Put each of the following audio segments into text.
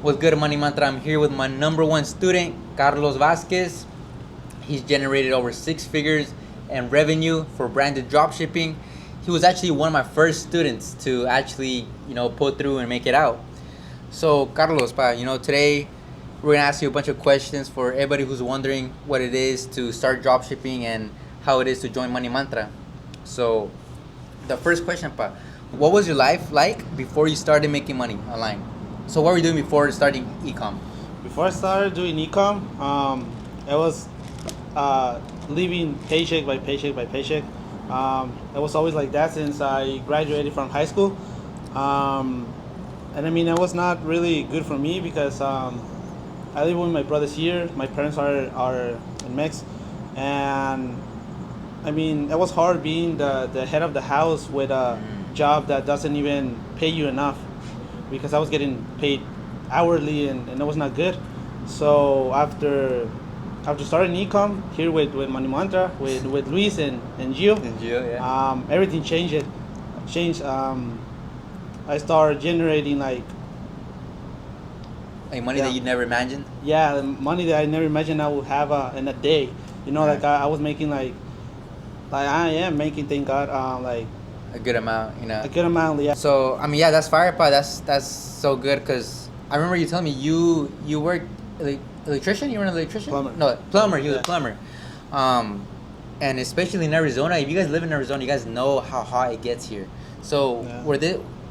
What's good, Money Mantra? I'm here with my number one student, Carlos Vasquez. He's generated over 6 figures in revenue for branded dropshipping. He was actually one of my first students to actually, pull through and make it out. So, Carlos, today we're gonna ask you a bunch of questions for everybody who's wondering what it is to start dropshipping and how it is to join Money Mantra. So, the first question, what was your life like before you started making money online? So what were you doing before starting ecom? Before I started doing ecom, I was living paycheck by paycheck by paycheck. It was always like that since I graduated from high school. And I mean, it was not really good for me because I live with my brothers here. My parents are in Mex. And I mean, it was hard being the head of the house with a job that doesn't even pay you enough, because I was getting paid hourly and it was not good. So after starting ecom here with Money Mantra, with Luis and Gio, Yeah. Everything changed. I started generating Like money that you never imagined? Yeah, the money that I never imagined I would have in a day. Like I was making like I am making, thank God, like a good amount, a good amount, yeah. So that's fire, that's so good, because I remember you telling me you work electrician. You were an electrician? Plumber. He was a plumber. And especially in Arizona, if you guys live in Arizona, you guys know how hot it gets here. So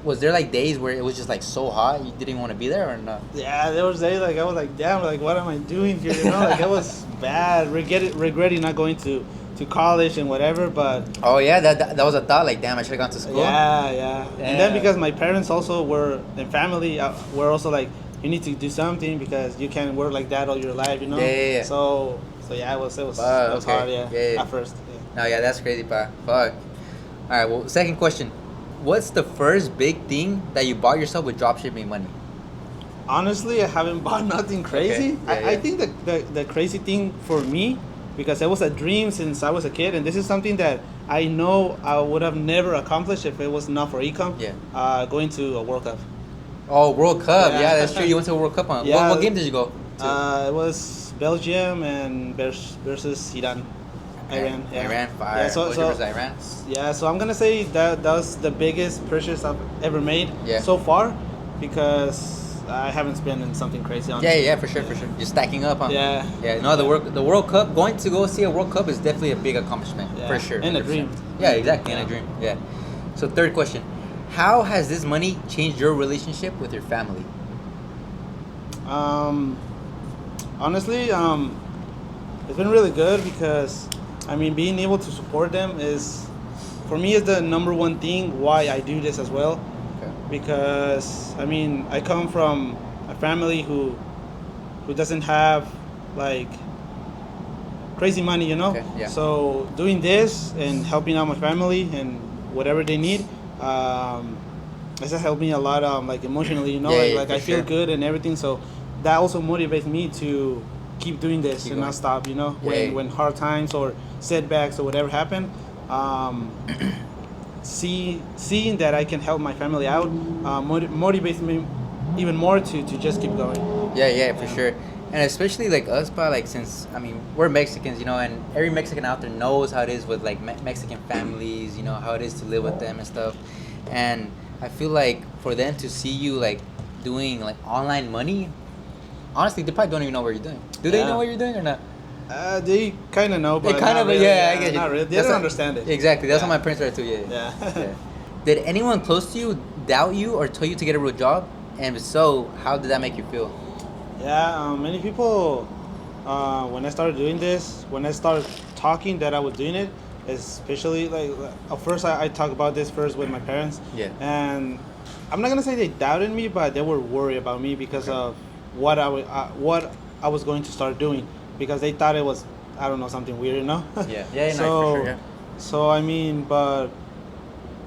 was there like days where it was just like so hot you didn't want to be there or not? Yeah, there was days like I was like, damn, like what am I doing here? Like it was bad. Regretting not going to college and whatever, but that was a thought, like, damn, I should have gone to school. Yeah. And then because my parents also were, and family were also like, you need to do something because you can't work like that all your life, Yeah. So it was hard, at first. No, that's crazy, Fuck. All right, well, second question. What's the first big thing that you bought yourself with dropshipping money? Honestly, I haven't bought nothing crazy. Okay. I think the crazy thing for me, because it was a dream since I was a kid, and this is something that I know I would have never accomplished if it was not for ecom. Going to a World Cup. Oh, World Cup. Yeah, that's true. You went to a World Cup. What game did you go to? It was Belgium and versus Iran. Iran. Iran, fire. Versus Iran. Yeah, so I'm gonna say that was the biggest purchase I've ever made so far, because I haven't spent on something crazy on it. Yeah, for sure. You're stacking up, huh? Yeah. No, the World Cup, going to go see a World Cup is definitely a big accomplishment, for sure. And a dream. Yeah, exactly, and a dream. Yeah. So third question, how has this money changed your relationship with your family? Honestly, it's been really good because, I mean, being able to support them is, for me, is the number one thing why I do this as well. Because I mean, I come from a family who doesn't have like crazy money, So doing this and helping out my family and whatever they need, it's just helped me a lot, like emotionally, I feel good and everything. So that also motivates me to keep doing this and not stop, when hard times or setbacks or whatever happen. Seeing that I can help my family out motivates me even more to just keep going. Yeah, for sure. And especially like us, since we're Mexicans, and every Mexican out there knows how it is with like Mexican families, how it is to live with them and stuff. And I feel like for them to see you like doing like online money, honestly, they probably don't even know what you're doing. Do they know what you're doing or not? They kind of know, but they kind of, really, I get you. Not really. They don't understand it. Exactly. That's what my parents are too. Yeah. Did anyone close to you doubt you or tell you to get a real job? And if so, how did that make you feel? Yeah, many people, when I started doing this, when I started talking that I was doing it, especially like at first I talked about this first with my parents. Yeah. And I'm not gonna say they doubted me, but they were worried about me because of what I was going to start doing. Because they thought it was, I don't know, something weird, Yeah, for sure, yeah. So, I mean, but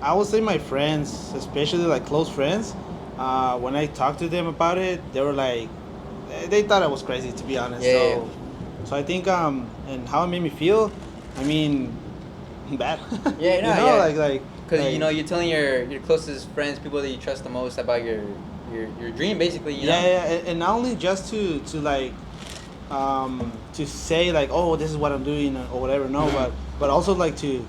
I would say my friends, especially like close friends, when I talked to them about it, they were like, they thought I was crazy, to be honest. So I think, and how it made me feel, I mean, bad. Yeah, like because you're telling your closest friends, people that you trust the most, about your your dream, basically. You Yeah, know? yeah, and not only just to like to say like, oh, this is what I'm doing or whatever. No, but also like to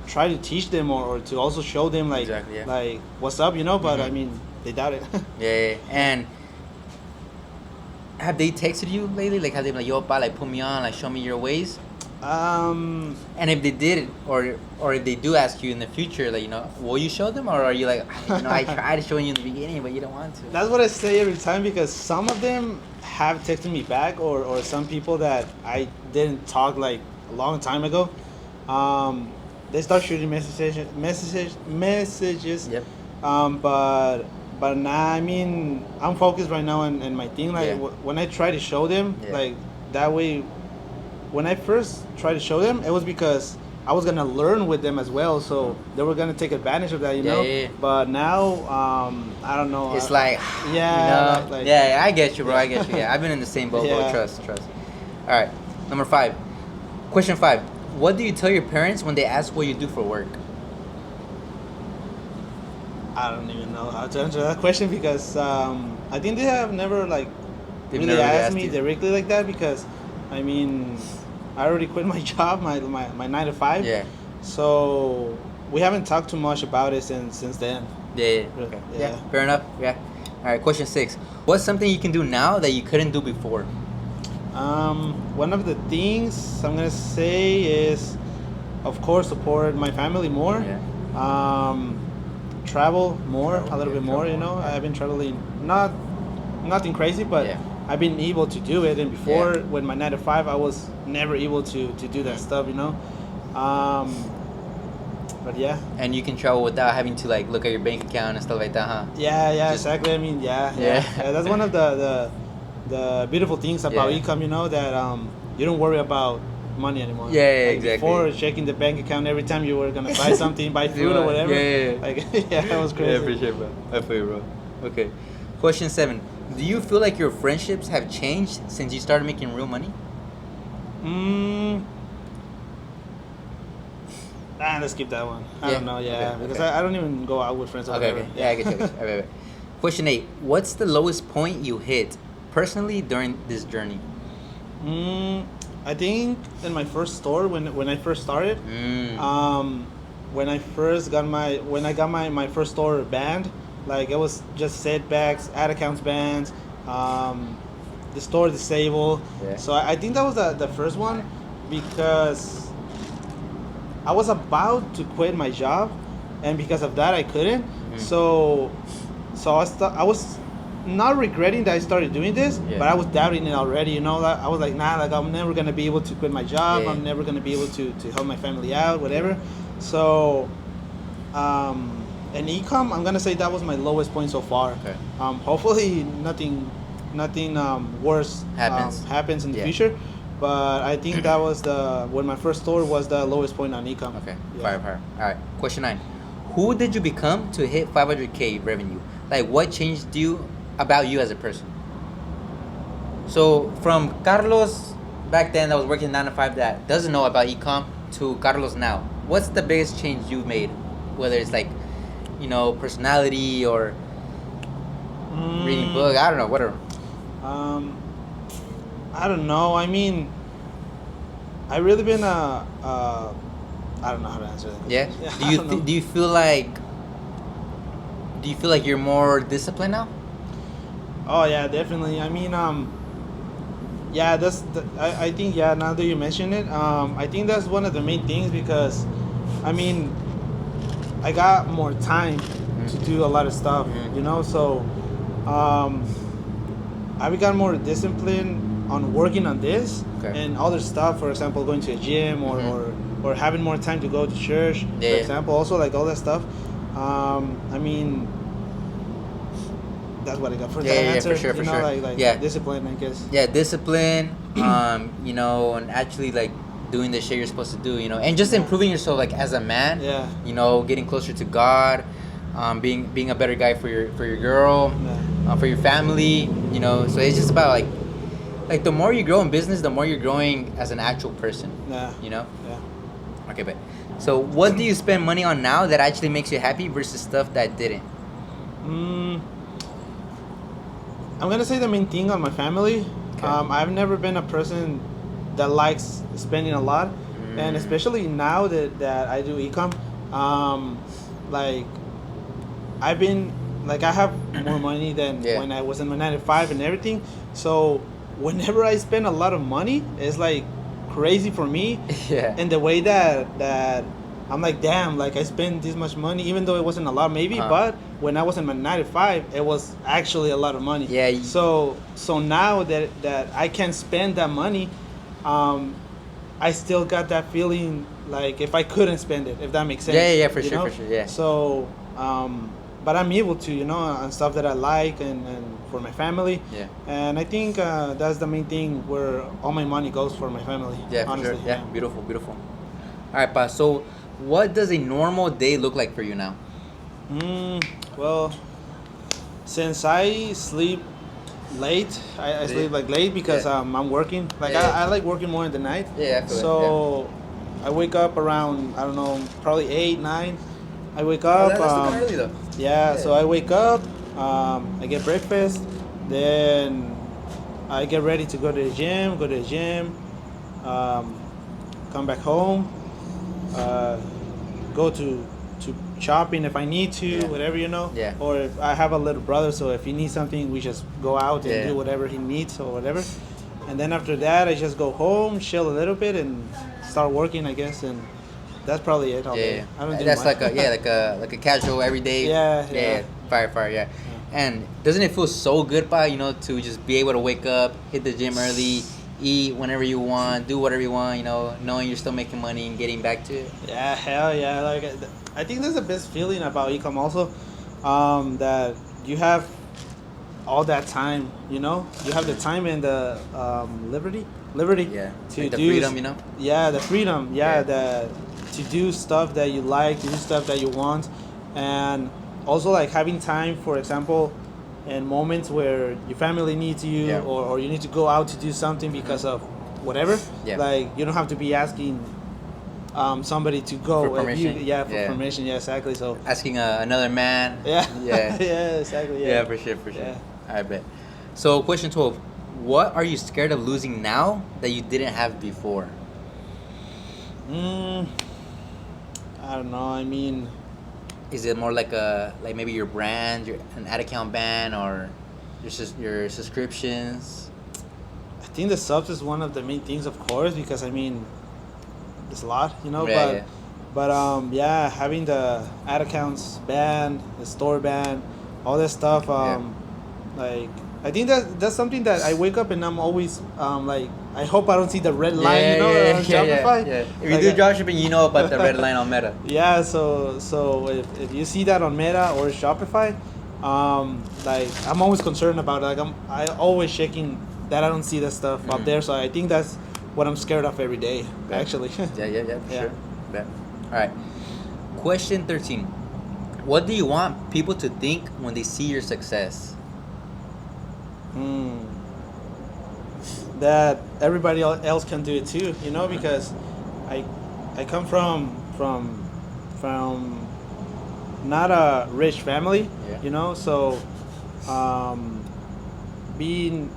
try to teach them or to also show them like Exactly, yeah. like what's up, you know. But I Mhm. mean, they doubt it. Yeah. And have they texted you lately? Like, have they been like, yo, pa, like, put me on, like, show me your ways? um, And if they did, or if they do ask you in the future, like, you know, will you show them, or are you like, you know, I tried showing you in the beginning, but you don't want to? that's what I say every time because some of them have texted me back or some people that I didn't talk like a long time ago. Um, they start shooting messages. Yep. But nah, I mean, I'm focused right now on my thing. Like Yeah. when I try to show them, Yeah. like that way. When I first tried to show them, it was because I was gonna learn with them as well, so they were gonna take advantage of that, you know. Yeah. But now, I don't know. It's like, yeah, you know, like yeah, I get you, bro. I get you. Yeah, I've been in the same boat, bro. Yeah. Trust. All right, number 5. Question 5. What do you tell your parents when they ask what you do for work? I don't even know how to answer that question because I think they have never like They've really never really asked asked me you? directly like that because I mean I already quit my job, my 9 to 5. Yeah. So we haven't talked too much about it since then. Yeah. Really, Okay. yeah. Yeah. Fair enough. Yeah. All right. Question 6. What's something you can do now that you couldn't do before? One of the things I'm gonna say is, of course, support my family more. Yeah. Travel more, Travel, a little yeah, bit more. travel You know, more, yeah. I've been traveling, nothing crazy, but Yeah. I've been able to do it. And before, Yeah. when my 9 to 5, I was never able to do that stuff. You know, but yeah. And you can travel without having to like look at your bank account and stuff like that, huh? Yeah, Just- exactly. I mean, yeah. Yeah. That's one of the beautiful things about Yeah. e-com, you know, that you don't worry about money anymore. Yeah, like exactly. Before checking the bank account every time you were gonna buy something, buy food or whatever. Yeah. Like yeah, that was crazy. Yeah, for sure, bro. I feel you, bro. Okay. Question 7. Do you feel like your friendships have changed since you started making real money? Let's skip that one. I Yeah, don't know. Yeah, okay, because okay. I don't even go out with friends. Or Okay, whatever. okay. Yeah, I get you. I get you. Okay. Question 8. What's the lowest point you hit personally during this journey? I think in my first store when I first started. When I got my first store banned, like it was just setbacks, ad accounts bans, the store disabled. Yeah. So I think that was the first one because I was about to quit my job, and because of that I couldn't. Mhm. So I was not regretting that I started doing this, Yeah. but I was doubting it already. You know, like, I was like, nah, like I'm never gonna be able to quit my job. Yeah. I'm never gonna be able to help my family out, whatever. So, in ecom, I'm gonna say that was my lowest point so far. Okay. Hopefully nothing worse happens in the Yeah. future. But I think that was when my first store was the lowest point on ecom. Okay. Yeah. Fire. All right. Question 9. Who did you become to hit 500K revenue? Like, what changed you about you as a person? So, from Carlos back then that was working 9 to 5 that doesn't know about ecom to Carlos now, what's the biggest change you've made? Whether it's like, you know, personality or reading book, I don't know, whatever. I don't know. I mean, I really been I don't know how to answer that. Yeah. I don't know. Do you feel like you're more disciplined now? Oh yeah, definitely. I mean, yeah, I think yeah. Now that you mention it, I think that's one of the main things because, I mean, I got more time to do a lot of stuff, Mhm. you know. So, I got more disciplined on working on this Okay. and other stuff. For example, going to a gym or having more time to go to church. Yeah. For example, also like all that stuff. I mean, that's what I got for that answer. For sure, you know, sure. like Yeah. discipline, I guess. Yeah, discipline, you know, and actually like doing the shit you're supposed to do, you know, and just Yeah. improving yourself like as a man. Yeah. You know, getting closer to God, being a better guy for your girl, Yeah. for your family, you know. So it's just about like the more you grow in business, the more you're growing as an actual person. Yeah. You know. Yeah. Okay, but so what do you spend money on now that actually makes you happy versus stuff that didn't? I'm gonna say the main thing on my family. Okay. I've never been a person that likes spending a lot, and especially now that I do ecom, like I've been like I have more money than Yeah. when I was in my 9 to 5 and everything. So whenever I spend a lot of money, it's like crazy for me. Yeah. In the way that I'm like, damn, like I spent this much money, even though it wasn't a lot, maybe. Uh-huh. But when I was in my 9 to 5, it was actually a lot of money. Yeah. So now that I can spend that money, I still got that feeling like if I couldn't spend it, if that makes sense. Yeah, for you sure, know? for sure, yeah. So, but I'm able to, on stuff that I like and for my family. Yeah. And I think that's the main thing where all my money goes for my family. Yeah, for honestly. sure. Yeah, beautiful, beautiful. All right, Pa. So, what does a normal day look like for you now? Well, since I sleep late, I sleep like late because Yeah. I'm working. Like Yeah. I like working more in the night. Yeah, I feel it, So I wake up around, I don't know, probably 8, 9. I wake Oh, up. that's still kinda early though. Yeah, so I wake up, I get breakfast, then I get ready to go to the gym, come back home, go to shopping if I need to, Yeah. whatever, Yeah. Or if I have a little brother, so if he needs something, we just go out and Yeah. do whatever he needs or whatever. And then after that, I just go home, chill a little bit, and start working, I guess, and that's probably it all day. I don't do That's much. like a casual everyday. Yeah. Fire. Yeah. And doesn't it feel so good, Pa? To just be able to wake up, hit the gym early, eat whenever you want, do whatever you want. Knowing you're still making money and getting back to it. Yeah, hell yeah. Like, I think that's the best feeling about ecom also, that you have all that time, you have the time and the liberty Yeah. to Like the do freedom. Yeah, the freedom. Yeah, Yeah. to do stuff that you like, to do stuff that you want, and also like having time, for example, in moments where your family needs you, Yeah. or you need to go out to do something because of whatever. Yeah. Like you don't have to be asking somebody to go. For if you- permission. yeah, for Yeah. permission. Yeah, exactly. So Asking another man. yeah, Yeah. yeah, exactly. Yeah, Yeah, for sure. Yeah. I bet. So, question 12. What are you scared of losing now that you didn't have before? I don't know. I mean, Is it more like maybe your brand, an ad account ban, or your subscriptions? I think the subs is one of the main things, of course, because I mean, it's a lot, Yeah, but yeah, having the ad accounts banned, the store banned, all that stuff. Like I think that's something that I wake up and I'm always like I hope I don't see the red line, on Shopify. Yeah. If you Like, do dropshipping, you know about the red line on Meta. Yeah, so if you see that on Meta or Shopify, like I'm always concerned about it. Like I always checking that I don't see that stuff up there. So I think that's what I'm scared of every day, Yeah. actually. For Yeah. sure. Bet. All right. Question 13. What do you want people to think when they see your success? That everybody else can do it too, because I come from not a rich family, Yeah. so being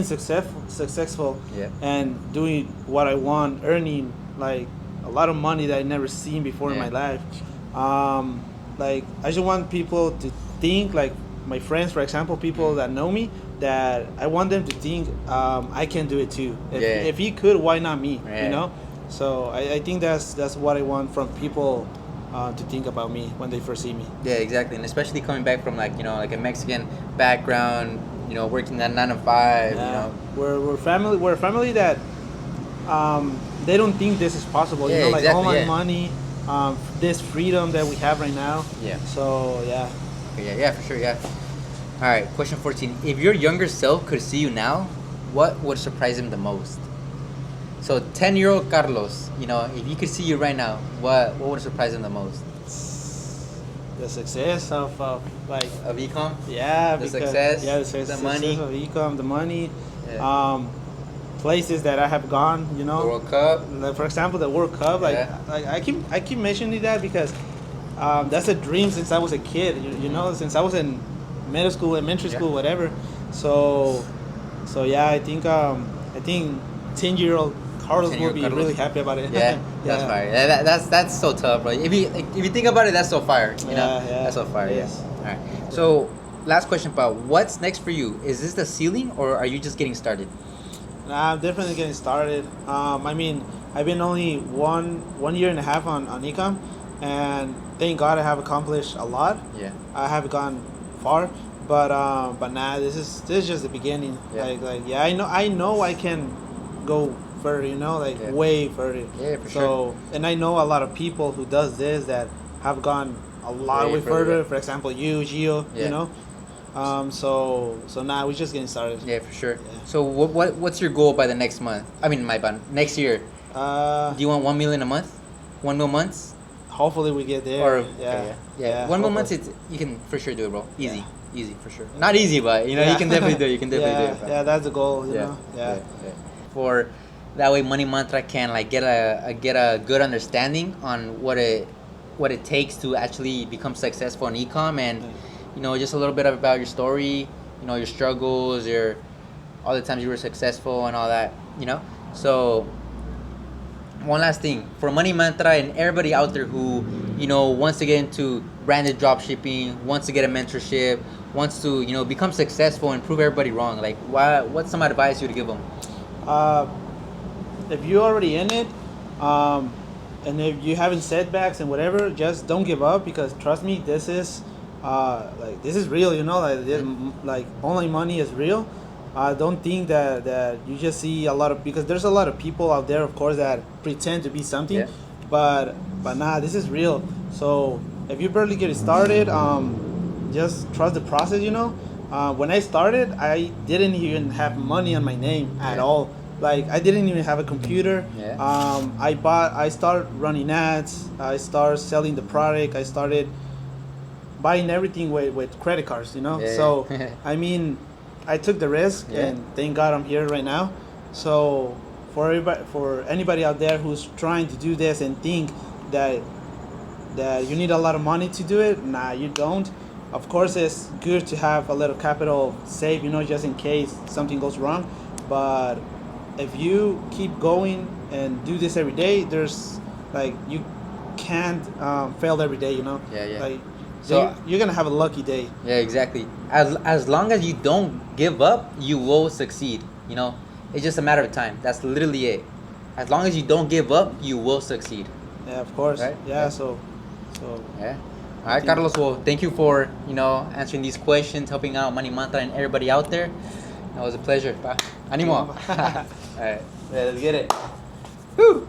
successful Yeah. and doing what I want, earning like a lot of money that I never seen before in Yeah. my life. Like I just want people to think, like my friends, for example, people that know me, that I want them to think I can do it too. If he could, why not me? Yeah. So I think that's what I want from people to think about me when they first see me. Yeah, exactly, and especially coming back from like a Mexican background, working that 9 to 5. We're family. We're a family that they don't think this is possible. Yeah, like all my exactly, yeah. money, this freedom that we have right now. Yeah. So yeah. Okay, yeah, for sure, yeah. All right, question 14. If your younger self could see you now, what would surprise him the most? So 10-year-old Carlos, if he could see you right now, what would surprise him the most? The success of like Of ecom? yeah, The because, success, yeah, the the success money. of ecom, the money, Yeah. places that I have gone, The World Cup? Like, for example, the World Cup. Like, Yeah. like I keep mentioning that because that's a dream since I was a kid. Since I was in middle school, elementary school, whatever. So yeah, I think 10-year-old Carlos will 10-year-old be Carlos. really happy about it. Yeah, that's fire. Yeah, that's so tough, bro. If you think about it, that's so fire. You know, Yeah, that's so fire. it Yeah. is. All right. So, last question, Pao. What's next for you? Is this the ceiling, or are you just getting started? Nah, I'm definitely getting started. I mean, I've been only one year and a half on ecom, and thank God I have accomplished a lot. Yeah. I have gone far, but nah, this is just the beginning. Yeah. Like yeah, I know I can go further. You know, like Yeah. way further. Yeah, for so, sure. and I know a lot of people who does this that have gone a lot Way way further, further. yeah. For example, you, Gio. Yeah. You know. So now we're just getting started. Yeah, for sure. Yeah. So, what's your goal by the next month? I mean, my bad. Next year. Uh, Do you want 1 million a month? 1 mil months? Hopefully we get there. Or yeah. yeah. 1 mil months, hopefully. you can for sure do it, bro. Easy, Yeah. easy for sure. Not easy, but you know you can definitely do it. You can definitely do yeah, it. Bro. yeah, that's the goal. You know. Yeah. For that way, Money Mantra can like get a good understanding on what it takes to actually become successful in ecom, and you know, just a little bit about your story, you know, your struggles, your all the times you were successful and all that, you know. So one last thing for Money Mantra and everybody out there who, you know, wants to get into branded drop shipping, wants to get a mentorship, wants to, you know, become successful and prove everybody wrong. Like, what's some advice you would give them? Uh, if you're already in it, and if you having setbacks and whatever, just don't give up, because trust me, this is this is real. You know, like online money is real. Don't think that you just see a lot of, because there's a lot of people out there, of course, that pretend to be something, Yeah. but nah, this is real. So if you barely get started, just trust the process. You know, when I started, I didn't even have money on my name at Yeah. all. Like I didn't even have a computer. Yeah. I started running ads. I started selling the product. I started buying everything with credit cards. You know, Yeah. so I mean, I took the risk, Yeah. and thank God I'm here right now. So for anybody out there who's trying to do this and think that you need a lot of money to do it, nah, you don't. Of course, it's good to have a little capital saved, you know, just in case something goes wrong. But if you keep going and do this every day, there's like you can't fail every day, you know. Yeah, yeah. Like So- you're gonna have a lucky day. Yeah, exactly. As long as you don't give up, you will succeed. You know, it's just a matter of time. That's literally it. As long as you don't give up, you will succeed. Yeah, of course. Right? Yeah. Yeah. So Yeah. All right, Carlos. Well, thank you for, you know, answering these questions, helping out Money Mantra and everybody out there. That was a pleasure. Bye. Animo. All right. yeah, let's get it. Woo.